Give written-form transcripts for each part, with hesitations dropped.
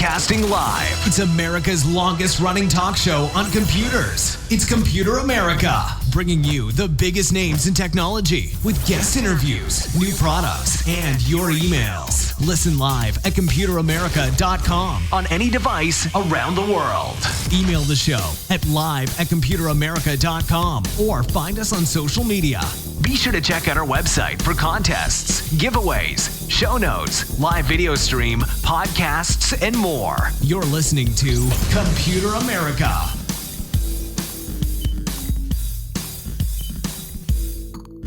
Broadcasting live. It's America's longest running talk show on computers. It's Computer America, bringing you the biggest names in technology with guest interviews, new products, and your emails. Listen live at computeramerica.com on any device around the world. Email the show at live@computeramerica.com or find us on social media. Be sure to check out our website for contests, giveaways, show notes, live video stream, podcasts, and more. You're listening to Computer America.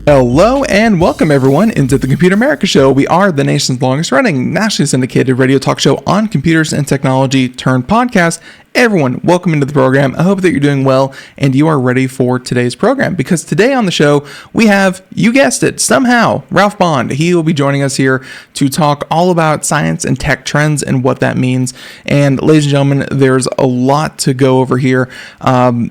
Hello and welcome everyone into the Computer America Show. We are the nation's longest running, nationally syndicated radio talk show on computers and technology turned podcast. Everyone, welcome into the program. I hope that you're doing well and you are ready for today's program, because today on the show we have, you guessed it, somehow, Ralph Bond. He will be joining us here to talk all about science and tech trends and what that means. And ladies and gentlemen, there's a lot to go over here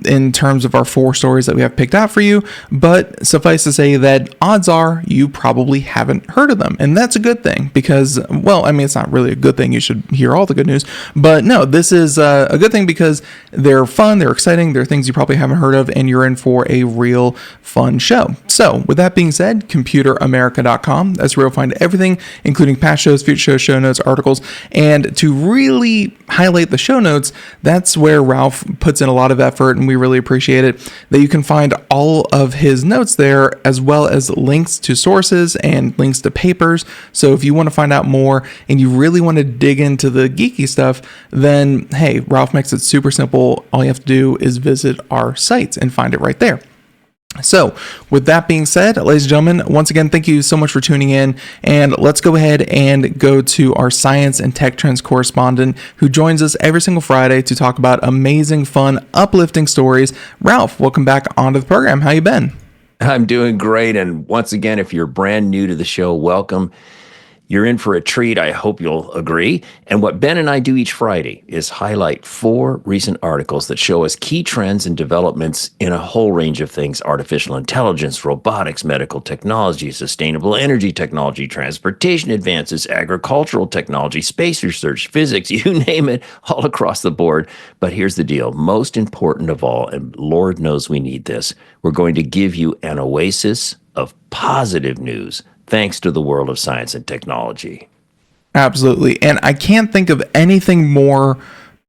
in terms of our 4 stories that we have picked out for you, but suffice to say that odds are you probably haven't heard of them. And that's a good thing because, well, I mean, it's not really a good thing. You should hear all the good news, but no, this is a good thing because they're fun, they're exciting, they're things you probably haven't heard of, and you're in for a real fun show. So with that being said, computeramerica.com, that's where you'll find everything, including past shows, future shows, show notes, articles. And to really highlight the show notes, that's where Ralph puts in a lot of effort, and we really appreciate it, that you can find all of his notes there, as well as links to sources and links to papers. So if you want to find out more and you really want to dig into the geeky stuff, then hey, Ralph makes it super simple. All you have to do is visit our site and find it right there. So with that being said, ladies and gentlemen, once again, thank you so much for tuning in, and let's go ahead and go to our science and tech trends correspondent who joins us every single Friday to talk about amazing, fun, uplifting stories. Ralph, welcome back onto the program. How you been? I'm doing great. And once again, if you're brand new to the show, welcome. You're in for a treat. I hope you'll agree. And what Ben and I do each Friday is highlight 4 recent articles that show us key trends and developments in a whole range of things: artificial intelligence, robotics, medical technology, sustainable energy technology, transportation advances, agricultural technology, space research, physics, you name it, all across the board. But here's the deal. Most important of all, and Lord knows we need this, we're going to give you an oasis of positive news thanks to the world of science and technology. Absolutely. And I can't think of anything more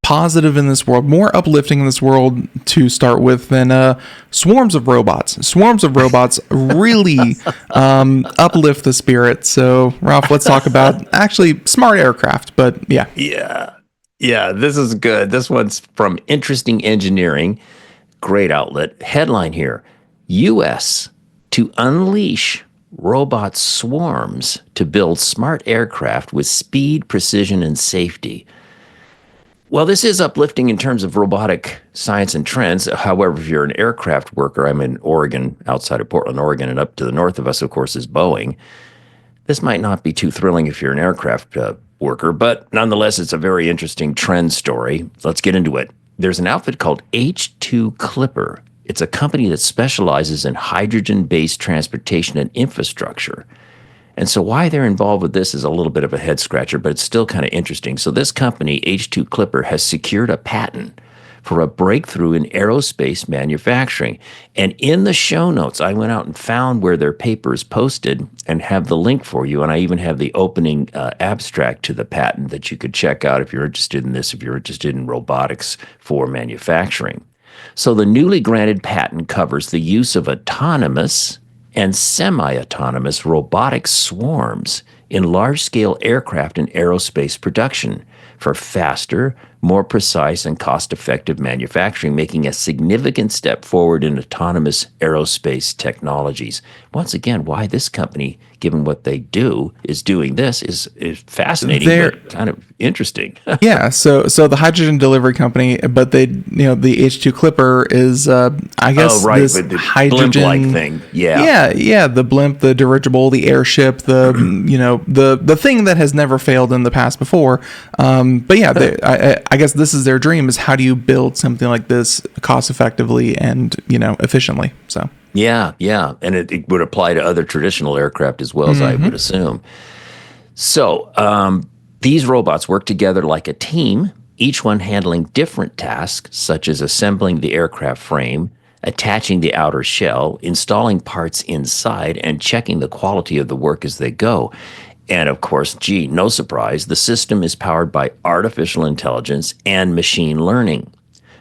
positive in this world, more uplifting in this world to start with than swarms of robots. Swarms of robots really uplift the spirit. So, Ralph, let's talk about actually smart aircraft. But yeah. Yeah, this is good. This one's from Interesting Engineering. Great outlet. Headline here: U.S. to unleash robot swarms to build smart aircraft with speed, precision, and safety. Well, this is uplifting in terms of robotic science and trends. However, if you're an aircraft worker, I'm in Oregon, outside of Portland, Oregon, and up to the north of us, of course, is Boeing. This might not be too thrilling if you're an aircraft worker, but nonetheless, it's a very interesting trend story. Let's get into it. There's an outfit called H2 Clipper. It's a company that specializes in hydrogen-based transportation and infrastructure. And so why they're involved with this is a little bit of a head-scratcher, but it's still kind of interesting. So this company, H2 Clipper, has secured a patent for a breakthrough in aerospace manufacturing. And in the show notes, I went out and found where their paper is posted and have the link for you. And I even have the opening abstract to the patent that you could check out if you're interested in this, if you're interested in robotics for manufacturing. So the newly granted patent covers the use of autonomous and semi-autonomous robotic swarms in large-scale aircraft and aerospace production for faster, more precise, and cost-effective manufacturing, making a significant step forward in autonomous aerospace technologies. Once again, why this company, given what they do, is doing this is fascinating, but kind of interesting. Yeah, so the hydrogen delivery company, but they, the H2 Clipper is, I guess, this the hydrogen blimp-like thing. Yeah, the blimp, the dirigible, the airship, the the thing that has never failed in the past before. But yeah, I guess this is their dream: is how do you build something like this cost effectively and efficiently? So yeah, and it would apply to other traditional aircraft as well, as I would assume. So These robots work together like a team, each one handling different tasks, such as assembling the aircraft frame, attaching the outer shell, installing parts inside, and checking the quality of the work as they go. And of course, gee, no surprise, the system is powered by artificial intelligence and machine learning,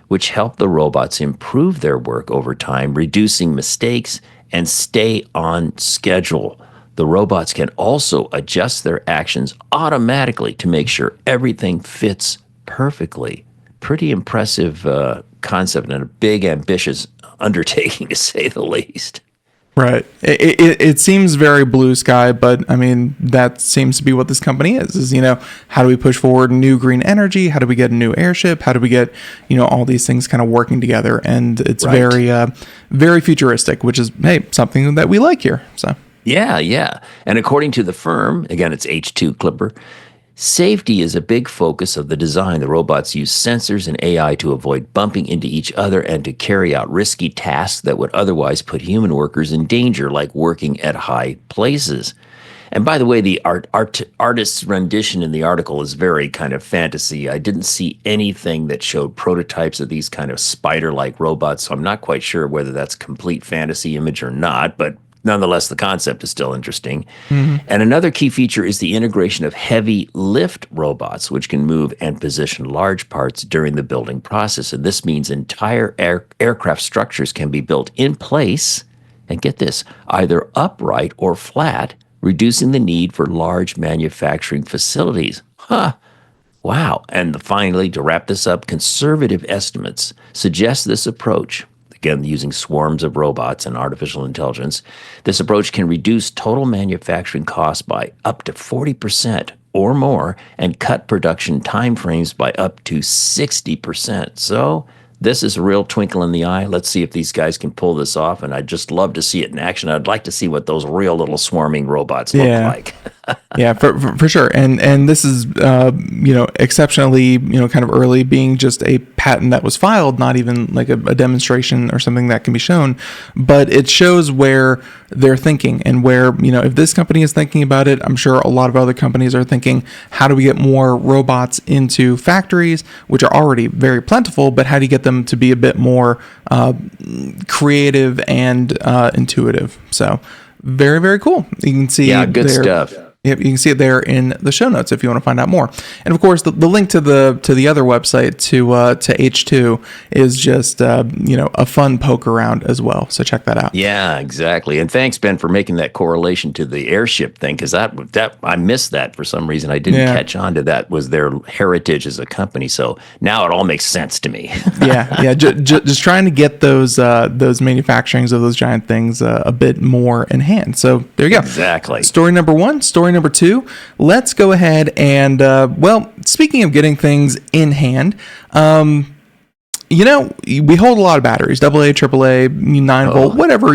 which help the robots improve their work over time, reducing mistakes and stay on schedule. The robots can also adjust their actions automatically to make sure everything fits perfectly. Pretty impressive concept and a big, ambitious undertaking, to say the least. Right. It seems very blue sky, but I mean, that seems to be what this company is, how do we push forward new green energy? How do we get a new airship? How do we get, all these things kind of working together? And it's Right. very futuristic, which is, hey, something that we like here. So. Yeah, yeah. And according to the firm, again, it's H2 Clipper, safety is a big focus of the design. The robots use sensors and AI to avoid bumping into each other and to carry out risky tasks that would otherwise put human workers in danger, like working at high places. And by the way, the artist's rendition in the article is very kind of fantasy. I didn't see anything that showed prototypes of these kind of spider-like robots, so I'm not quite sure whether that's complete fantasy image or not, but nonetheless, the concept is still interesting. Mm-hmm. And another key feature is the integration of heavy lift robots, which can move and position large parts during the building process. And this means entire aircraft structures can be built in place, and get this, either upright or flat, reducing the need for large manufacturing facilities. Huh. Wow. And finally, to wrap this up, conservative estimates suggest this approach, again, using swarms of robots and artificial intelligence, this approach can reduce total manufacturing costs by up to 40% or more and cut production timeframes by up to 60%. So this is a real twinkle in the eye. Let's see if these guys can pull this off, and I'd just love to see it in action. I'd like to see what those real little swarming robots look like. Yeah, for sure. And this is, exceptionally, kind of early, being just a patent that was filed, not even like a demonstration or something that can be shown. But it shows where they're thinking and where, if this company is thinking about it, I'm sure a lot of other companies are thinking, how do we get more robots into factories, which are already very plentiful, but how do you get them to be a bit more creative and intuitive? So very, very cool. You can see Good stuff. Yep, you can see it there in the show notes if you want to find out more. And of course, the link to the other website to H2 is just a fun poke around as well. So check that out. Yeah, exactly. And thanks, Ben, for making that correlation to the airship thing, because that I missed that for some reason. I didn't catch on to that was their heritage as a company. So now it all makes sense to me. yeah. Just trying to get those manufacturings of those giant things a bit more in hand. So there you go. Exactly. Story number one. Story number two. Let's go ahead and speaking of getting things in hand, we hold a lot of batteries, AA, AAA, 9-volt, whatever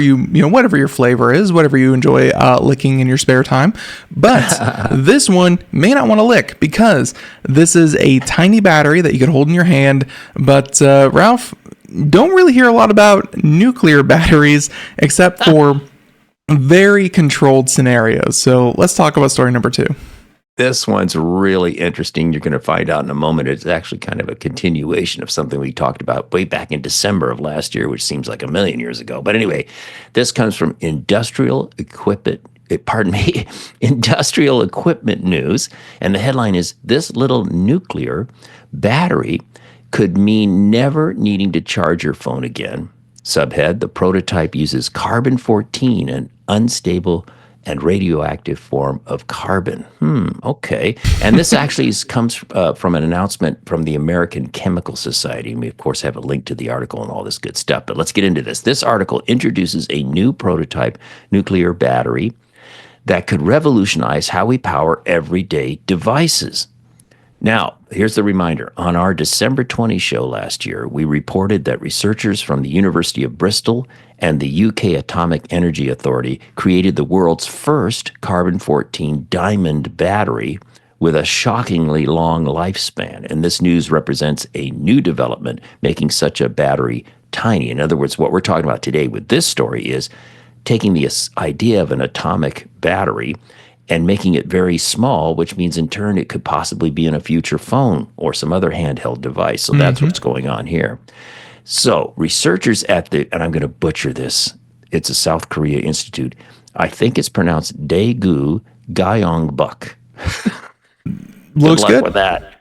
whatever your flavor is, whatever you enjoy licking in your spare time. But this one may not want to lick, because this is a tiny battery that you can hold in your hand. But Ralph, don't really hear a lot about nuclear batteries except for very controlled scenarios. So let's talk about story number two. This one's really interesting. You're going to find out in a moment. It's actually kind of a continuation of something we talked about way back in December of last year, which seems like a million years ago. But anyway, this comes from Industrial Equipment News. And the headline is, "This little nuclear battery could mean never needing to charge your phone again." Subhead, "The prototype uses carbon-14, an unstable and radioactive form of carbon." Okay. And this actually comes from an announcement from the American Chemical Society. And we, of course, have a link to the article and all this good stuff. But let's get into this. This article introduces a new prototype nuclear battery that could revolutionize how we power everyday devices. Now, here's the reminder. On our December 20 show last year, we reported that researchers from the University of Bristol and the UK Atomic Energy Authority created the world's first carbon-14 diamond battery with a shockingly long lifespan. And this news represents a new development, making such a battery tiny. In other words, what we're talking about today with this story is taking the idea of an atomic battery and making it very small, which means in turn it could possibly be in a future phone or some other handheld device. So that's what's going on here. So researchers at and I'm going to butcher this, it's a South Korea institute. I think it's pronounced Daegu Gyeongbuk. Looks luck good with that.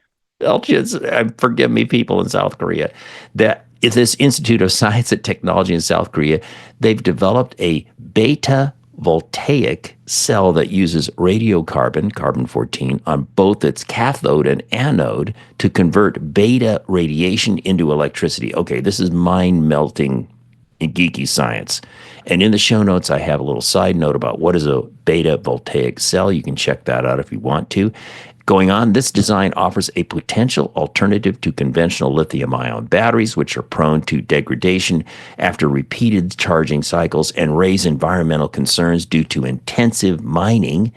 Forgive me, people in South Korea. That is this Institute of Science and Technology in South Korea. They've developed a beta voltaic cell that uses radiocarbon, carbon-14, on both its cathode and anode to convert beta radiation into electricity. Okay, this is mind-melting and geeky science. And in the show notes, I have a little side note about what is a beta voltaic cell. You can check that out if you want to. Going on, this design offers a potential alternative to conventional lithium-ion batteries, which are prone to degradation after repeated charging cycles and raise environmental concerns due to intensive mining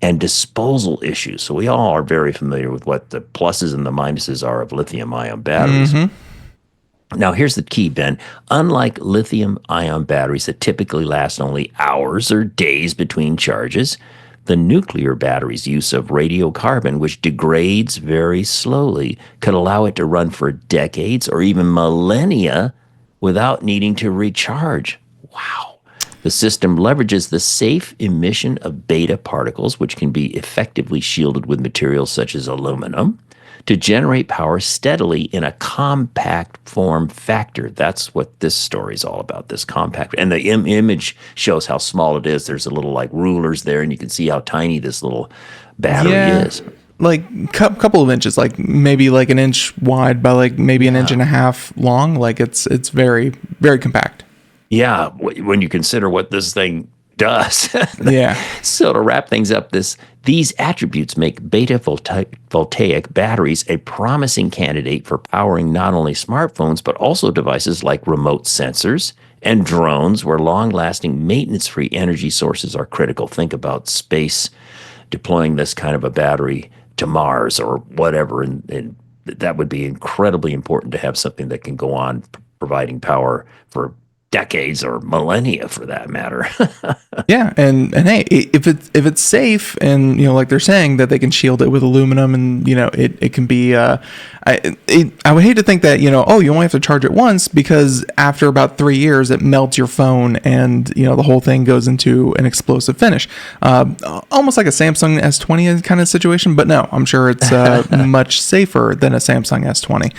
and disposal issues. So we all are very familiar with what the pluses and the minuses are of lithium-ion batteries. Now, here's the key, Ben. Unlike lithium-ion batteries that typically last only hours or days between charges, the nuclear battery's use of radiocarbon, which degrades very slowly, could allow it to run for decades or even millennia without needing to recharge. Wow. The system leverages the safe emission of beta particles, which can be effectively shielded with materials such as aluminum, to generate power steadily in a compact form factor. That's what this story is all about, this compact. And the image shows how small it is. There's a little like rulers there, and you can see how tiny this little battery is. Like couple of inches, like maybe like an inch wide by like maybe an inch and a half long. Like it's very, very compact. Yeah, when you consider what this thing does. Yeah. So to wrap things up, these attributes make beta voltaic batteries a promising candidate for powering not only smartphones, but also devices like remote sensors and drones, where long-lasting maintenance-free energy sources are critical. Think about space deploying this kind of a battery to Mars or whatever, and that would be incredibly important to have something that can go on providing power for decades or millennia, for that matter. Yeah, and hey, if it's safe, and like they're saying that they can shield it with aluminum, and it can be. I would hate to think that you only have to charge it once, because after about 3 years it melts your phone, and the whole thing goes into an explosive finish, almost like a Samsung S20 kind of situation. But no, I'm sure it's much safer than a Samsung S20.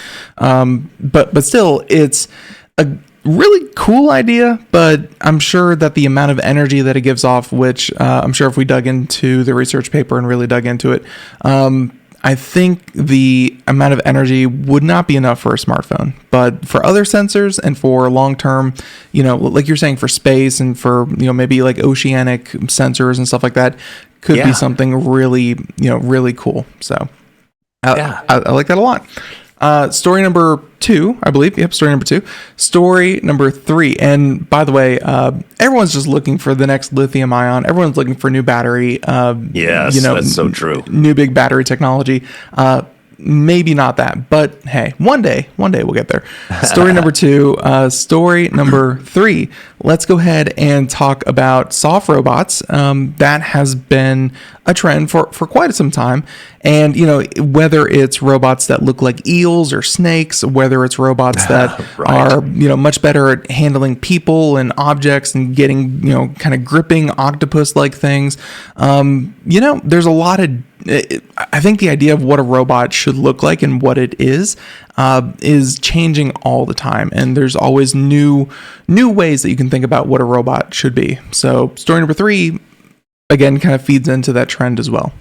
But still, it's a really cool idea, but I'm sure that the amount of energy that it gives off, which I'm sure if we dug into the research paper and really dug into it, I think the amount of energy would not be enough for a smartphone. But for other sensors and for long-term, like you're saying, for space and for, maybe like oceanic sensors and stuff like that, could be something really, really cool. So I like that a lot. Story number 2, I believe. Yep, story number 2. Story number 3. And by the way, everyone's just looking for the next lithium ion. Everyone's looking for new battery. Yes, that's so true. New big battery technology. Maybe not that, but hey, one day we'll get there. Story number 2. Story number 3. Let's go ahead and talk about soft robots. That has been a trend for quite some time. And, whether it's robots that look like eels or snakes, whether it's robots that are, much better at handling people and objects and getting, kind of gripping octopus-like things. There's a lot of, I think the idea of what a robot should look like and what it is changing all the time. And there's always new ways that you can think about what a robot should be. So story number 3, again, kind of feeds into that trend as well.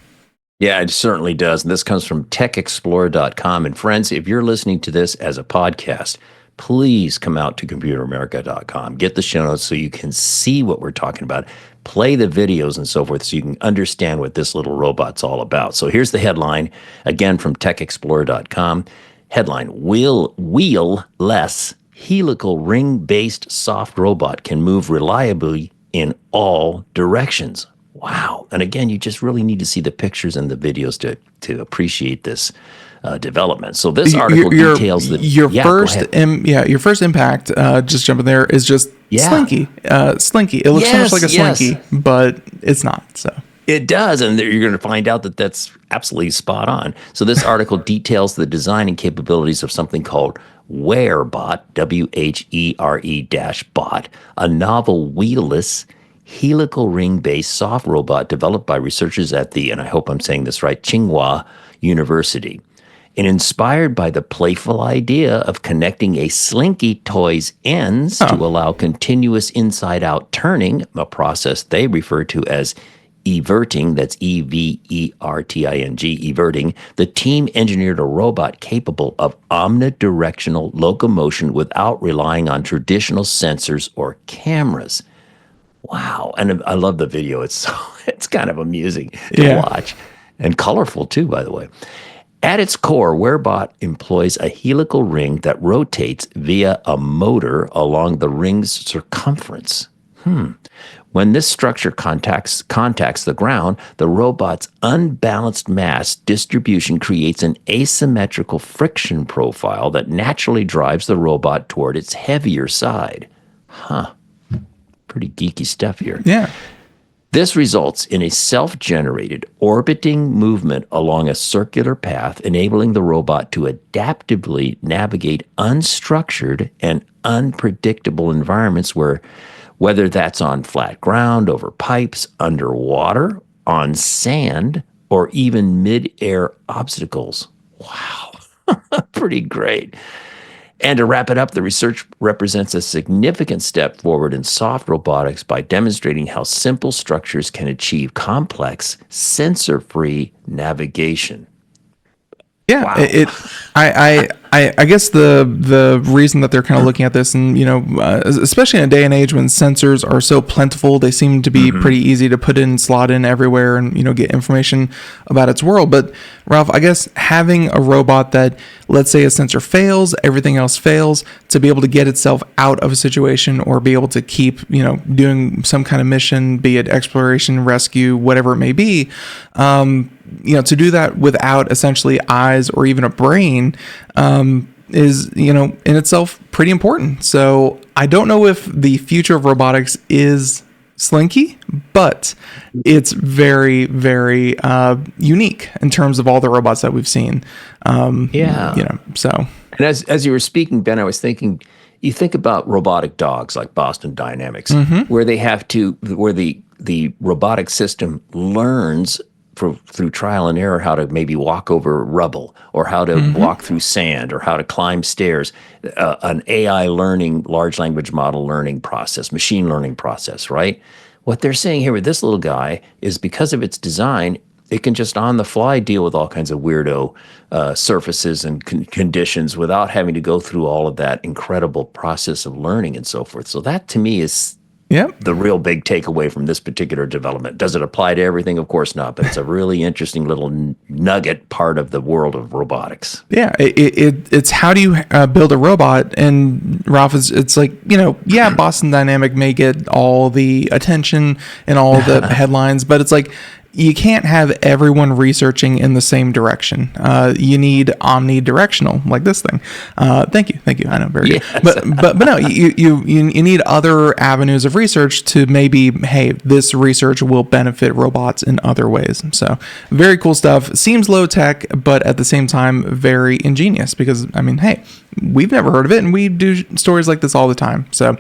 Yeah, it certainly does. And this comes from techexplorer.com. And friends, if you're listening to this as a podcast, please come out to computeramerica.com. Get the show notes so you can see what we're talking about. Play the videos and so forth so you can understand what this little robot's all about. So here's the headline, again from techexplorer.com. Headline, wheel-less helical ring-based soft robot can move reliably in all directions. Wow. And again, you just really need to see the pictures and the videos to appreciate this development. So this article details your first impact, just jumping there, is just Slinky. Slinky. It looks so much like a Slinky, but it's not. So It does, and you're going to find out that that's absolutely spot on. So this article details the design and capabilities of something called Wearbot, WHERE-bot, a novel wheelless helical ring-based soft robot developed by researchers at the, and I hope I'm saying this right, Tsinghua University. And inspired by the playful idea of connecting a slinky toy's ends to allow continuous inside-out turning, a process they refer to as everting, that's E-V-E-R-T-I-N-G, everting, the team engineered a robot capable of omnidirectional locomotion without relying on traditional sensors or cameras. Wow. And I love the video. It's kind of amusing to watch, and colorful too, by the way. At its core, Wearbot employs a helical ring that rotates via a motor along the ring's circumference. When this structure contacts the ground, the robot's unbalanced mass distribution creates an asymmetrical friction profile that naturally drives the robot toward its heavier side. Pretty geeky stuff here. Yeah. This results in a self-generated orbiting movement along a circular path, enabling the robot to adaptively navigate unstructured and unpredictable environments whether that's on flat ground, over pipes, underwater, on sand, or even mid-air obstacles. Wow. Pretty great. And to wrap it up, the research represents a significant step forward in soft robotics by demonstrating how simple structures can achieve complex, sensor-free navigation. Yeah, Wow. I guess the reason that they're kind of looking at this, and especially in a day and age when sensors are so plentiful, they seem to be pretty easy to put in, slot in everywhere, and get information about its world. But Ralph, I guess having a robot that, let's say a sensor fails, everything else fails, to be able to get itself out of a situation or be able to keep doing some kind of mission, be it exploration, rescue, whatever it may be. To do that without essentially eyes or even a brain is, in itself pretty important. So I don't know if the future of robotics is slinky, but it's very, very unique in terms of all the robots that we've seen. So. And as you were speaking, Ben, I was thinking, you think about robotic dogs like Boston Dynamics, where the robotic system learns through trial and error how to maybe walk over rubble, or how to walk through sand, or how to climb stairs. An AI learning, large language model learning process, machine learning process, right? What they're saying here with this little guy is, because of its design, it can just on the fly deal with all kinds of weirdo surfaces and conditions without having to go through all of that incredible process of learning and so forth. So that, to me, is the real big takeaway from this particular development. Does it apply to everything? Of course not, but it's a really interesting little nugget part of the world of robotics. Yeah, it's how do you build a robot? And Ralph, it's like, Boston Dynamic may get all the attention and all the headlines, but it's like, you can't have everyone researching in the same direction. You need omnidirectional, like this thing. Thank you. I know, very good. But no, you need other avenues of research to maybe, hey, this research will benefit robots in other ways. So very cool stuff. Seems low tech, but at the same time very ingenious, because hey, we've never heard of it, and we do stories like this all the time. So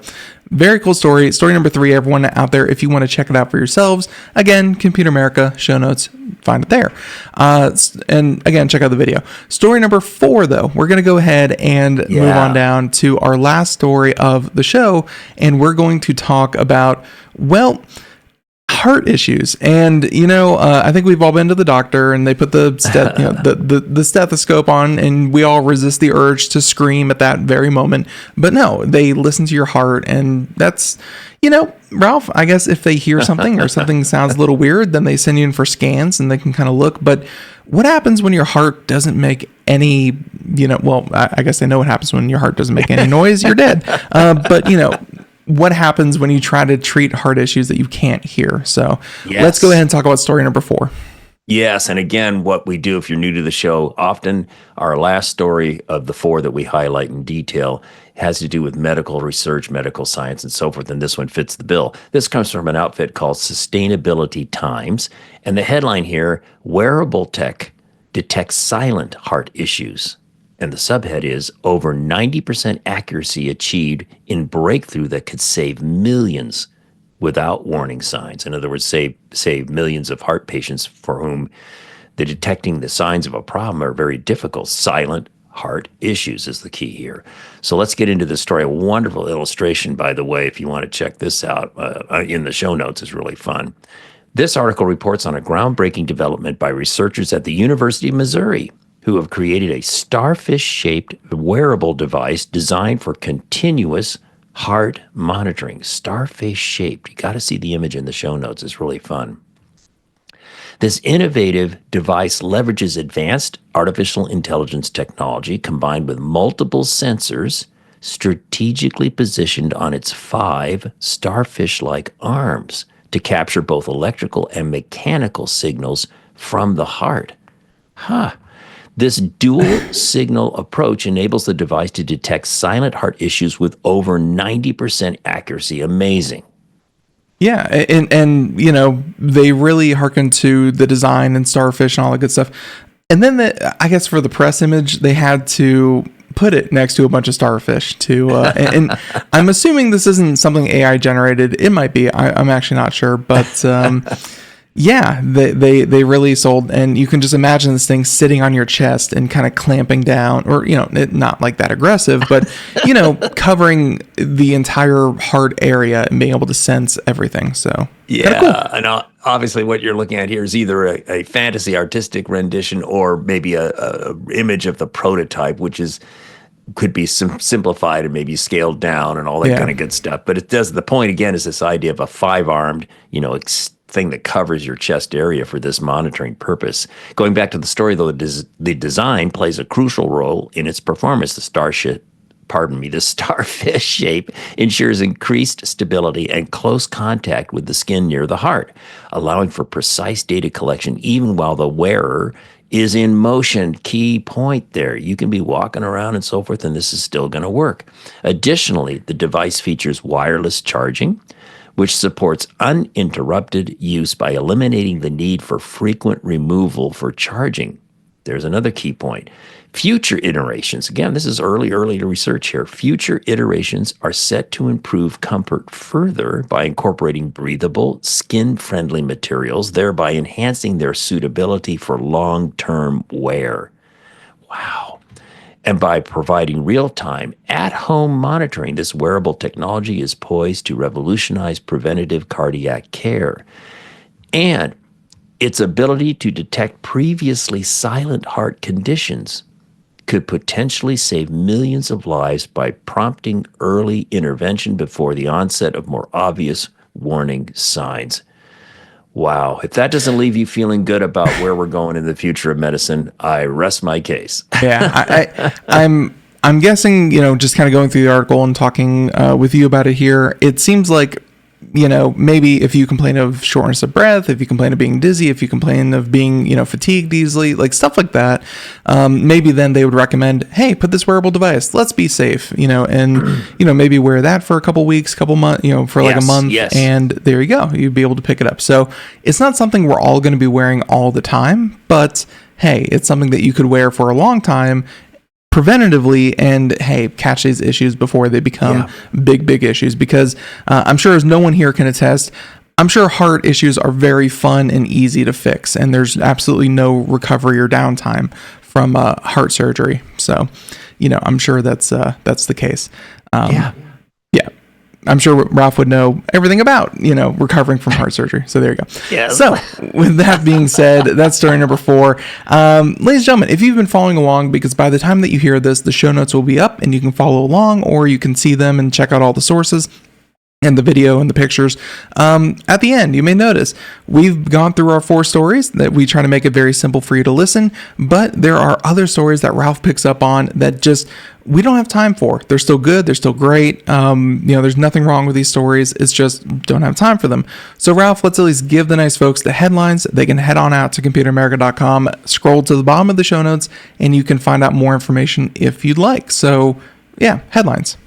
very cool story. Story number 3, everyone out there, if you want to check it out for yourselves, again, Computer America, show notes, find it there. And again, check out the video. Story number 4, though, we're going to go ahead and move on down to our last story of the show, and we're going to talk about, heart issues. And I think we've all been to the doctor, and they put the stethoscope on, and we all resist the urge to scream at that very moment. But no, they listen to your heart, and that's Ralph, I guess if they hear something or something sounds a little weird, then they send you in for scans and they can kind of look. But what happens when your heart doesn't make any, I guess they know what happens when your heart doesn't make any noise, you're dead. But what happens when you try to treat heart issues that you can't hear? So let's go ahead and talk about story number 4. Yes, and again, what we do if you're new to the show, often our last story of the four that we highlight in detail has to do with medical research, medical science, and so forth, and this one fits the bill. This comes from an outfit called Sustainability Times, and the headline here, Wearable Tech Detects Silent Heart Issues. And the subhead is over 90% accuracy achieved in breakthrough that could save millions without warning signs. In other words, save millions of heart patients for whom the detecting the signs of a problem are very difficult. Silent heart issues is the key here. So let's get into the story. A wonderful illustration, by the way, if you want to check this out in the show notes, is really fun. This article reports on a groundbreaking development by researchers at the University of Missouri who have created a starfish-shaped wearable device designed for continuous heart monitoring. Starfish-shaped. You got to see the image in the show notes. It's really fun. This innovative device leverages advanced artificial intelligence technology combined with multiple sensors strategically positioned on its 5 starfish-like arms to capture both electrical and mechanical signals from the heart. This dual signal approach enables the device to detect silent heart issues with over 90% accuracy. Amazing. Yeah, and you know, they really hearken to the design and starfish and all that good stuff. And then I guess for the press image, they had to put it next to a bunch of starfish to and I'm assuming this isn't something AI generated. It might be. I'm actually not sure, but yeah, they really sold, and you can just imagine this thing sitting on your chest and kind of clamping down, or, you know, not like that aggressive, but, you know, covering the entire heart area and being able to sense everything. So yeah, cool. And obviously what you're looking at here is either a fantasy artistic rendition or maybe a image of the prototype, which could be simplified and maybe scaled down and all that kind of good stuff. But it does, the point again is this idea of a 5-armed, you know, thing that covers your chest area for this monitoring purpose. Going back to the story, though, the design plays a crucial role in its performance. The starfish shape ensures increased stability and close contact with the skin near the heart, allowing for precise data collection even while the wearer is in motion. Key point there. You can be walking around and so forth, and this is still going to work. Additionally, the device features wireless charging, which supports uninterrupted use by eliminating the need for frequent removal for charging. There's another key point. Future iterations, again, this is early to research here. Future iterations are set to improve comfort further by incorporating breathable, skin-friendly materials, thereby enhancing their suitability for long-term wear. Wow. And by providing real-time, at-home monitoring, this wearable technology is poised to revolutionize preventative cardiac care. And its ability to detect previously silent heart conditions could potentially save millions of lives by prompting early intervention before the onset of more obvious warning signs. Wow. If that doesn't leave you feeling good about where we're going in the future of medicine, I rest my case. Yeah, I'm guessing, you know, just kind of going through the article and talking with you about it here, it seems like, you know, maybe if you complain of shortness of breath, if you complain of being dizzy, if you complain of being, you know, fatigued easily, like stuff like that, maybe then they would recommend, hey, put this wearable device, let's be safe, you know, and, you know, maybe wear that for a couple weeks, couple months, you know, for like a month, and there you go, you'd be able to pick it up. So it's not something we're all going to be wearing all the time, but hey, it's something that you could wear for a long time preventatively, and hey, catch these issues before they become big issues, because I'm sure, as no one here can attest, I'm sure heart issues are very fun and easy to fix, and there's absolutely no recovery or downtime from heart surgery. So, you know, I'm sure that's the case. I'm sure Ralph would know everything about, you know, recovering from heart surgery. So there you go. Yes. So with that being said, that's story number 4. Ladies and gentlemen, if you've been following along, because by the time that you hear this, the show notes will be up and you can follow along, or you can see them and check out all the sources. and the video and the pictures. At the end, you may notice we've gone through our 4 stories that we try to make it very simple for you to listen, but there are other stories that Ralph picks up on that just we don't have time for. They're still good. They're still great. There's nothing wrong with these stories. It's just don't have time for them. So Ralph, let's at least give the nice folks the headlines. They can head on out to computeramerica.com, scroll to the bottom of the show notes, and you can find out more information if you'd like. So yeah, headlines.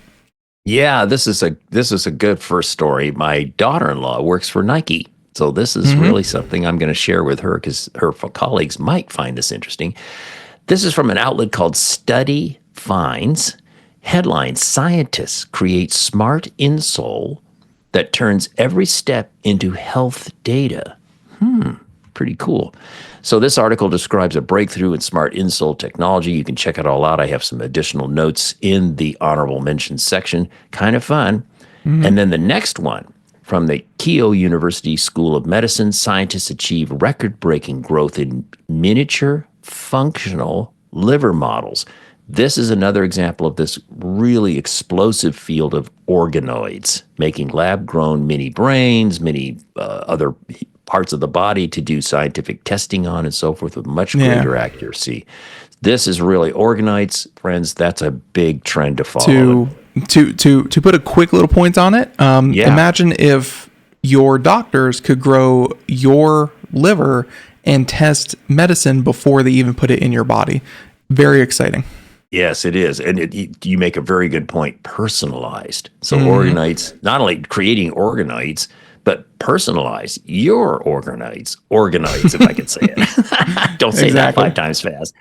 Yeah, this is a good first story. My daughter-in-law works for Nike. So this is really something I'm going to share with her because her colleagues might find this interesting. This is from an outlet called Study Finds. Headline: Scientists create smart insole that turns every step into health data. Pretty cool. So this article describes a breakthrough in smart insole technology. You can check it all out. I have some additional notes in the honorable mentions section. Kind of fun. And then the next one from the Keio University School of Medicine, scientists achieve record-breaking growth in miniature functional liver models. This is another example of this really explosive field of organoids, making lab-grown mini brains, mini other parts of the body to do scientific testing on and so forth with much greater accuracy. This is really organoids, friends. That's a big trend to follow. To put a quick little point on it, imagine if your doctors could grow your liver and test medicine before they even put it in your body. Very exciting. Yes, it is. And you make a very good point. Personalized. So organoids, not only creating organoids, but personalize your organoids, if I could say it. Don't say that 5 times fast.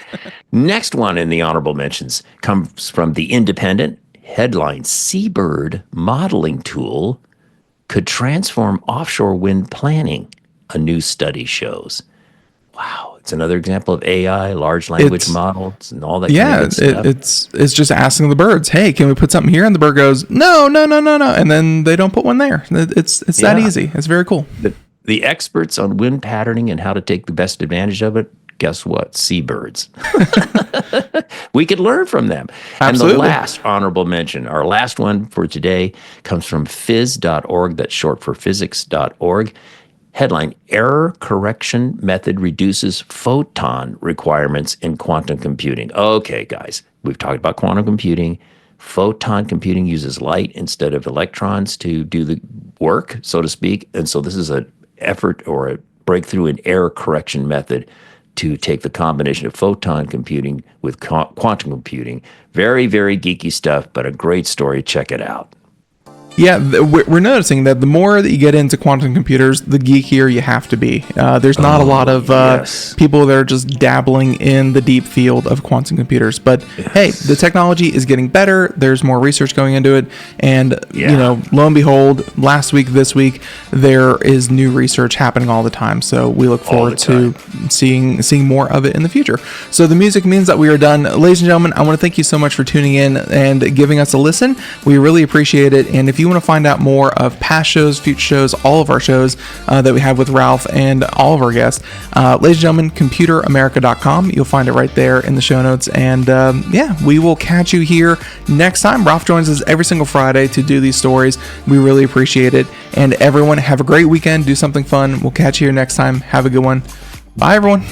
Next one in the honorable mentions comes from The Independent. Headline: Seabird modeling tool could transform offshore wind planning, a new study shows. Wow. It's another example of AI, large language models, and all that kind of good stuff. It's just asking the birds, hey, can we put something here? And the bird goes, no. And then they don't put one there. It's that easy. It's very cool. The experts on wind patterning and how to take the best advantage of it, guess what? Seabirds. We could learn from them. Absolutely. And the last honorable mention, our last one for today, comes from phys.org. That's short for physics.org. Headline: Error correction method reduces photon requirements in quantum computing. Okay, guys, we've talked about quantum computing. Photon computing uses light instead of electrons to do the work, so to speak. And so this is an effort or a breakthrough in error correction method to take the combination of photon computing with quantum computing. Very, very geeky stuff, but a great story. Check it out. Yeah, we're noticing that the more that you get into quantum computers, the geekier you have to be. There's not a lot of people that are just dabbling in the deep field of quantum computers. But hey, the technology is getting better. There's more research going into it. And, lo and behold, this week, there is new research happening all the time. So we look forward to seeing more of it in the future. So the music means that we are done. Ladies and gentlemen, I want to thank you so much for tuning in and giving us a listen. We really appreciate it. And if you want to find out more of past shows, future shows, all of our shows that we have with Ralph and all of our guests, ladies and gentlemen, computeramerica.com. You'll find it right there in the show notes. And we will catch you here next time. Ralph joins us every single Friday to do these stories. We really appreciate it. And everyone, have a great weekend. Do something fun. We'll catch you here next time. Have a good one. Bye, everyone.